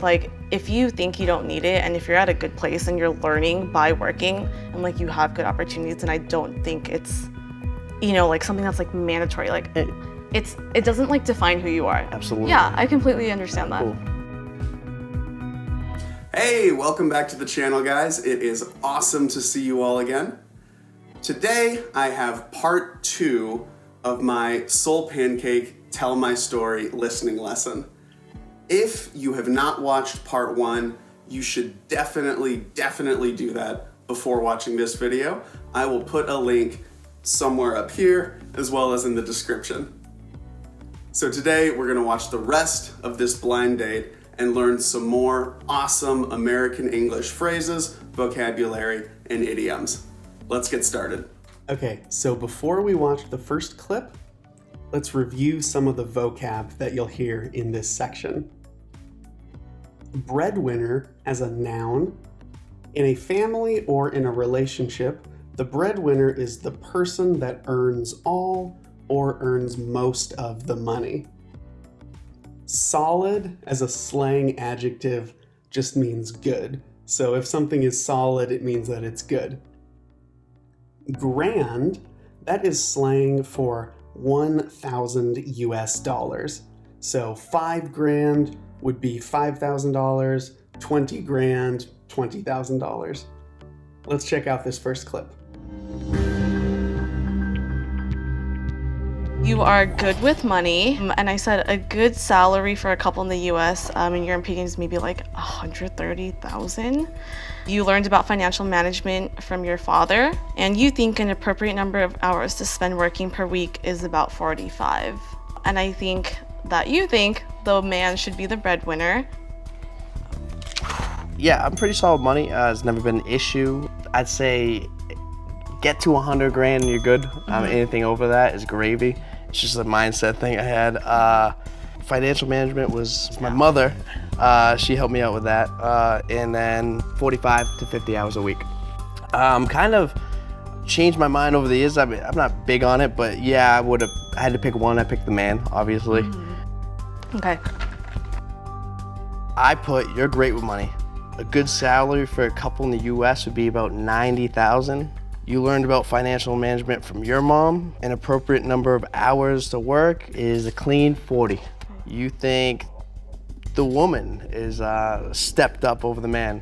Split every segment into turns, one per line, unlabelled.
Like, if you think you don't need it and if you're at a good place and you're learning by working and like you have good opportunities, and I don't think it's, like something that's like mandatory. Like it doesn't like define who you are.
Absolutely.
Yeah, I completely understand that.
Cool.
Hey, welcome back to the channel, guys. It is awesome to see you all again. Today, I have part 2 of my Soul Pancake Tell My Story listening lesson. If you have not watched part 1, you should definitely do that before watching this video. I will put a link somewhere up here as well as in the description. So today, we're gonna watch the rest of this blind date and learn some more awesome American English phrases, vocabulary, and idioms. Let's get started.
Okay, so before we watch the first clip, let's review some of the vocab that you'll hear in this section. Breadwinner as a noun. In a family or in a relationship, the breadwinner is the person that earns all or earns most of the money. Solid as a slang adjective just means good. So if something is solid, it means that it's good. Grand, that is slang for 1,000 US dollars. So 5 grand would be $5,000, 20 grand, $20,000. Let's check out this first clip.
You are good with money, and I said a good salary for a couple in the US in European is maybe like 130,000. You learned about financial management from your father, and you think an appropriate number of hours to spend working per week is about 45. And I think that you think the man should be the breadwinner.
Yeah, I'm pretty solid money. It's never been an issue. I'd say get to 100 grand and you're good. Anything over that is gravy. It's just a mindset thing I had. Financial management was my mother. She helped me out with that. And then 45 to 50 hours a week. Kind of changed my mind over the years. I mean, I'm not big on it, but yeah, I had to pick one. I picked the man, obviously.
Okay.
I put, you're great with money. A good salary for a couple in the US would be about 90,000. You learned about financial management from your mom. An appropriate number of hours to work is a clean 40. You think the woman is stepped up over the man.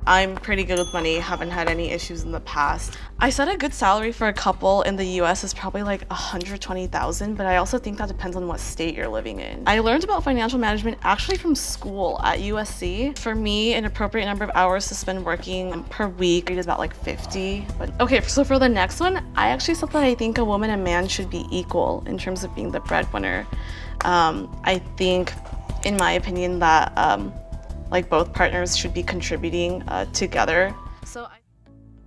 I'm pretty good with money, haven't had any issues in the past. I said a good salary for a couple in the US is probably like 120,000, but I also think that depends on what state you're living in. I learned about financial management actually from school at USC. For me, an appropriate number of hours to spend working per week is about like 50. But okay, so for the next one, I actually said that I think a woman and man should be equal in terms of being the breadwinner. I think, in my opinion, that like both partners should be contributing together.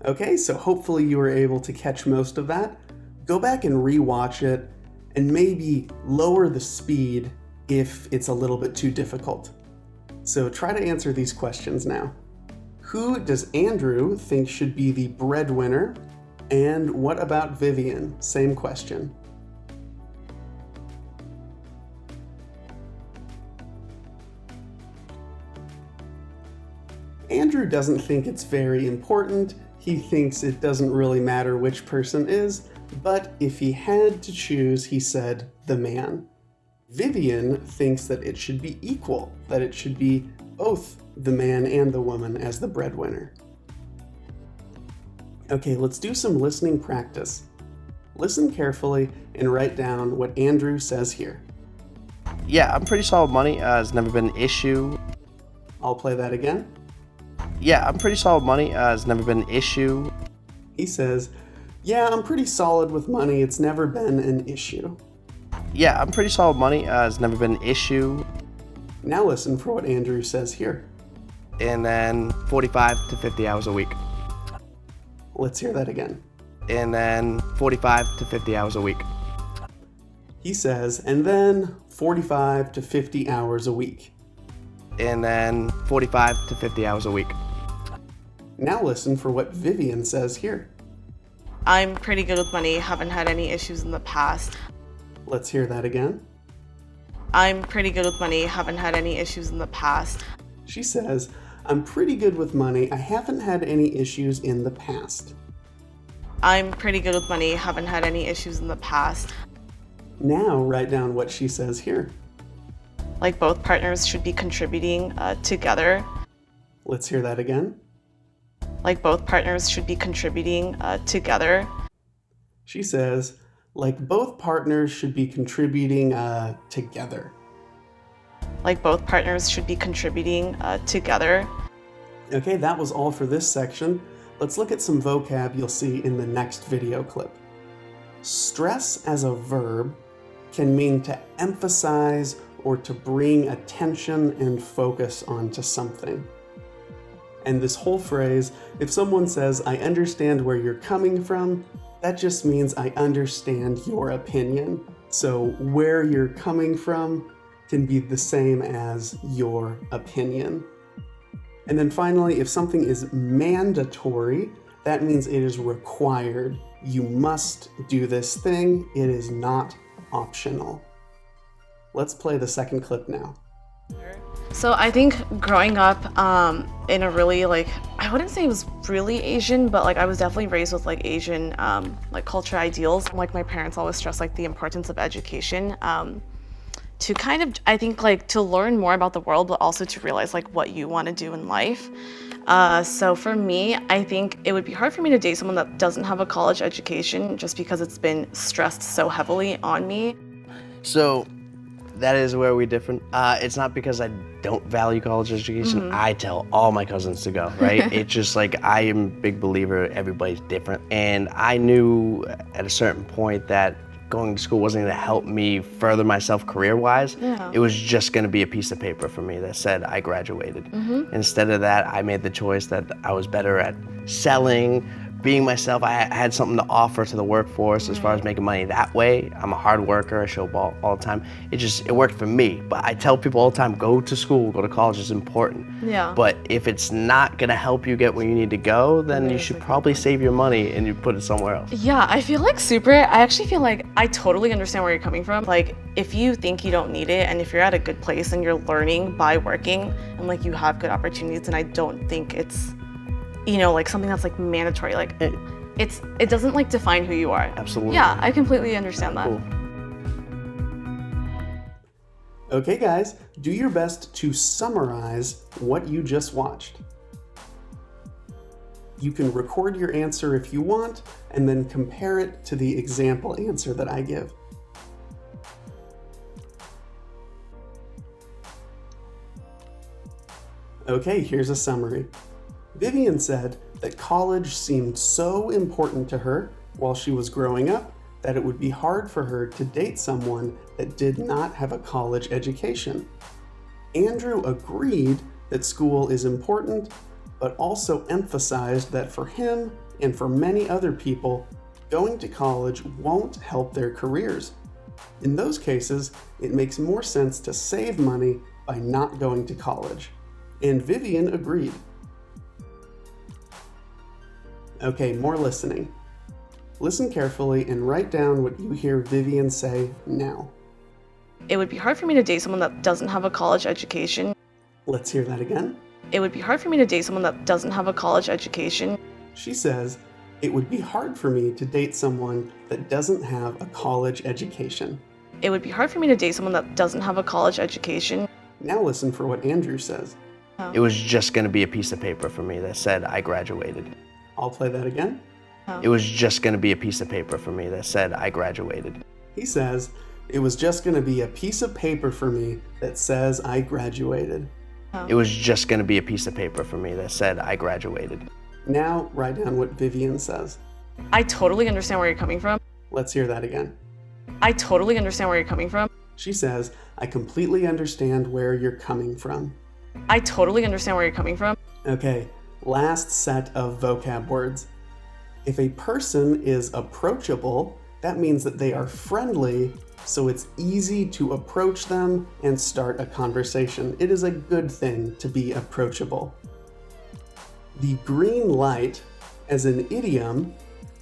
Okay, so hopefully you were able to catch most of that. Go back and rewatch it and maybe lower the speed if it's a little bit too difficult. So try to answer these questions now. Who does Andrew think should be the breadwinner? And what about Vivian? Same question. Andrew doesn't think it's very important. He thinks it doesn't really matter which person is, but if he had to choose, he said the man. Vivian thinks that it should be equal, that it should be both the man and the woman as the breadwinner. Okay, let's do some listening practice. Listen carefully and write down what Andrew says here.
Yeah, I'm pretty solid money. It's never been an issue.
I'll play that again.
Yeah, I'm pretty solid money. It's never been an issue.
He says, yeah, I'm pretty solid with money. It's never been an issue.
Yeah, I'm pretty solid money. It's never been an issue.
Now listen for what Andrew says here.
And then 45 to 50 hours a week.
Let's hear that again.
And then 45 to 50 hours a week.
He says, and then 45 to 50 hours a week.
And then 45 to 50 hours a week.
Now listen for what Vivian says here.
I'm pretty good with money, haven't had any issues in the past.
Let's hear that again.
I'm pretty good with money, haven't had any issues in the past.
She says, I'm pretty good with money. I haven't had any issues in the past.
I'm pretty good with money, haven't had any issues in the past.
Now write down what she says here.
Like both partners should be contributing together.
Let's hear that again.
Like both partners should be contributing together.
She says, like both partners should be contributing together.
Like both partners should be contributing together.
Okay, that was all for this section. Let's look at some vocab you'll see in the next video clip. Stress as a verb can mean to emphasize or to bring attention and focus onto something. And this whole phrase, if someone says, I understand where you're coming from, that just means I understand your opinion. So where you're coming from can be the same as your opinion. And then finally, if something is mandatory, that means it is required. You must do this thing. It is not optional. Let's play the second clip now.
So I think growing up in a really I wouldn't say it was really Asian, but I was definitely raised with Asian culture ideals. My parents always stressed the importance of education to kind of, I think to learn more about the world, but also to realize what you want to do in life. So for me, I think it would be hard for me to date someone that doesn't have a college education just because it's been stressed so heavily on me.
So that is where we're different. It's not because I don't value college education.
Mm-hmm.
I tell all my cousins to go, right? It's just I am a big believer everybody's different. And I knew at a certain point that going to school wasn't going to help me further myself career-wise.
Yeah.
It was just going to be a piece of paper for me that said I graduated.
Mm-hmm.
Instead of that, I made the choice that I was better at selling, being myself. I had something to offer to the workforce as far as making money that way. I'm a hard worker, I show ball all the time. It worked for me. But I tell people all the time, go to school, go to college is important.
Yeah.
But if it's not gonna help you get where you need to go, then you should probably save your money and you put it somewhere else.
Yeah, I feel I actually feel I totally understand where you're coming from. If you think you don't need it and if you're at a good place and you're learning by working and you have good opportunities, and I don't think it's something that's mandatory. It doesn't define who you are.
Absolutely.
Yeah, I completely understand that.
Cool.
Okay guys, do your best to summarize what you just watched. You can record your answer if you want, and then compare it to the example answer that I give. Okay, here's a summary. Vivian said that college seemed so important to her while she was growing up that it would be hard for her to date someone that did not have a college education. Andrew agreed that school is important, but also emphasized that for him and for many other people, going to college won't help their careers. In those cases, it makes more sense to save money by not going to college. And Vivian agreed. Okay, more listening. Listen carefully and write down what you hear Vivian say now.
It would be hard for me to date someone that doesn't have a college education.
Let's hear that again.
It would be hard for me to date someone that doesn't have a college education.
She says, it would be hard for me to date someone that doesn't have a college education.
It would be hard for me to date someone that doesn't have a college education.
Now listen for what Andrew says.
It was just gonna be a piece of paper for me that said I graduated.
I'll play that again.
It was just gonna be a piece of paper for me that said I graduated.
He says, it was just going to be a piece of paper for me that says I graduated.
It was just gonna be a piece of paper for me that said I graduated.
Now write down what Vivian says.
I totally understand where you're coming from.
Let's hear that again.
I totally understand where you're coming from.
She says, I completely understand where you're coming from.
I totally understand where you're coming from.
Okay, last set of vocab words. If a person is approachable, that means that they are friendly, so it's easy to approach them and start a conversation. It is a good thing to be approachable. The green light, as an idiom,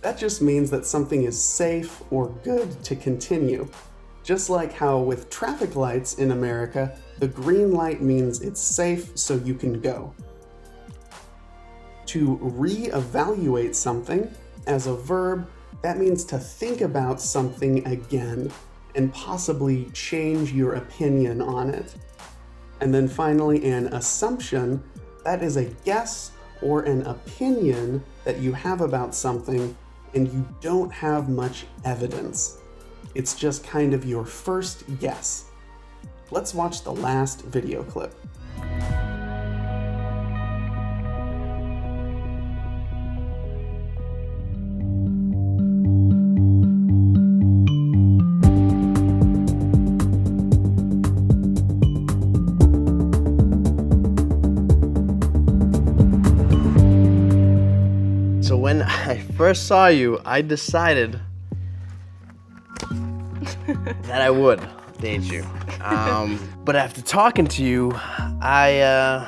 that just means that something is safe or good to continue. Just like how with traffic lights in America, The green light means it's safe, so you can go. To reevaluate something, as a verb, that means to think about something again and possibly change your opinion on it. And then finally, an assumption, that is a guess or an opinion that you have about something and you don't have much evidence. It's just kind of your first guess. Let's watch the last video clip.
So when I first saw you, I decided that I would date you. But after talking to you, I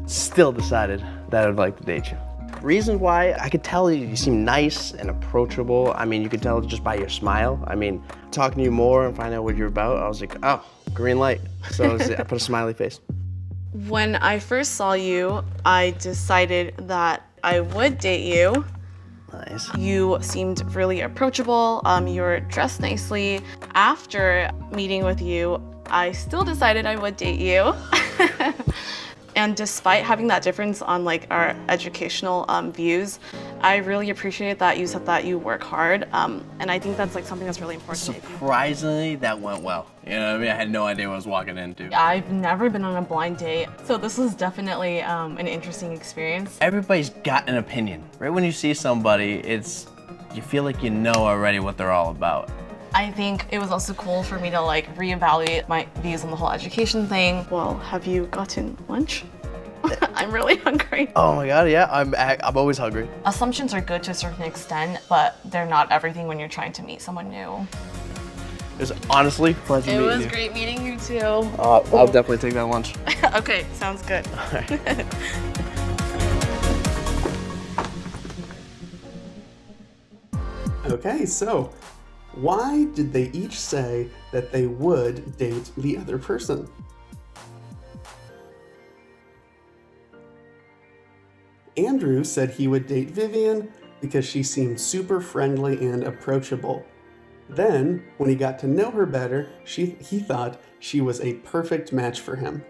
still decided that I'd like to date you. Reason why, I could tell you seem nice and approachable. I mean, you could tell just by your smile. I mean, talking to you more and find out what you're about, I was like, oh, green light. So I put a smiley face.
When I first saw you, I decided that I would date you.
Nice.
You seemed really approachable. You were dressed nicely. After meeting with you, I still decided I would date you. And despite having that difference on like our educational views, I really appreciate that you said that you work hard. And I think that's like something that's really important to me.
Surprisingly, that went well. You know what I mean? I had no idea what I was walking into.
I've never been on a blind date, so this was definitely an interesting experience.
Everybody's got an opinion. Right when you see somebody, you feel like you know already what they're all about.
I think it was also cool for me to like reevaluate my views on the whole education thing. Well, have you gotten lunch? I'm really hungry.
Oh my god, yeah, I'm always hungry.
Assumptions are good to a certain extent, but they're not everything when you're trying to meet someone new.
It was honestly a pleasure
It
meeting
was
you.
great meeting you too.
I'll definitely take that lunch.
Okay, sounds good.
Okay, so why did they each say that they would date the other person? Andrew said he would date Vivian because she seemed super friendly and approachable. Then, when he got to know her better, he thought she was a perfect match for him.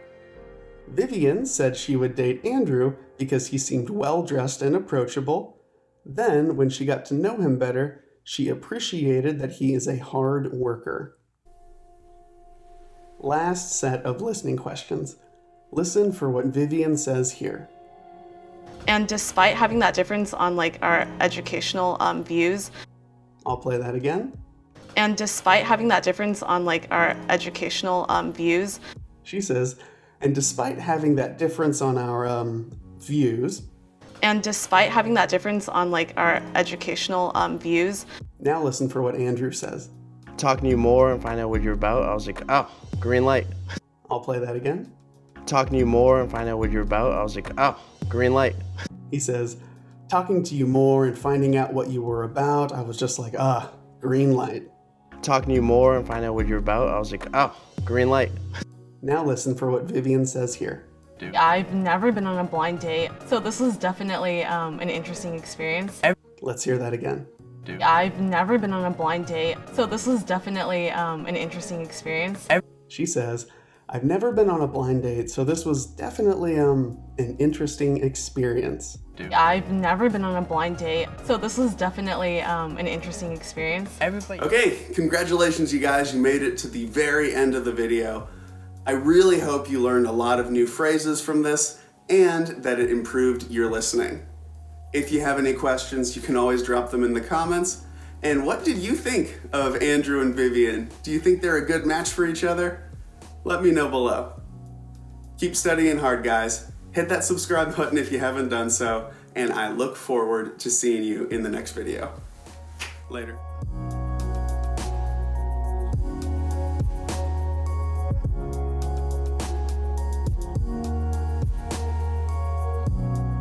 Vivian said she would date Andrew because he seemed well-dressed and approachable. Then, when she got to know him better, she appreciated that he is a hard worker. Last set of listening questions. Listen for what Vivian says here.
And despite having that difference on like our educational views,
I'll play that again.
and despite having that difference on like our educational views,
She says, and despite having that difference on our views,
and despite having that difference on like our educational views,
now listen for what Andrew says.
Talking to you more and find out what you're about, I was like, oh, green light.
I'll play that again.
Talking to you more and find out what you're about, I was like, oh, green light.
He says, talking to you more and finding out what you were about, I was just like, green light.
Talking to you more and find out what you're about, I was like, oh, green light.
Now listen for what Vivian says here.
I've never been on a blind date, so this was definitely an interesting experience.
Let's hear that again.
I've never been on a blind date, so this was definitely an interesting experience.
She says, I've never been on a blind date, so this was definitely an interesting experience.
I've never been on a blind date, so this was definitely an interesting experience.
Okay, congratulations you guys, you made it to the very end of the video. I really hope you learned a lot of new phrases from this and that it improved your listening. If you have any questions, you can always drop them in the comments. And what did you think of Andrew and Vivian? Do you think they're a good match for each other? Let me know below. Keep studying hard, guys. Hit that subscribe button if you haven't done so, and I look forward to seeing you in the next video. Later.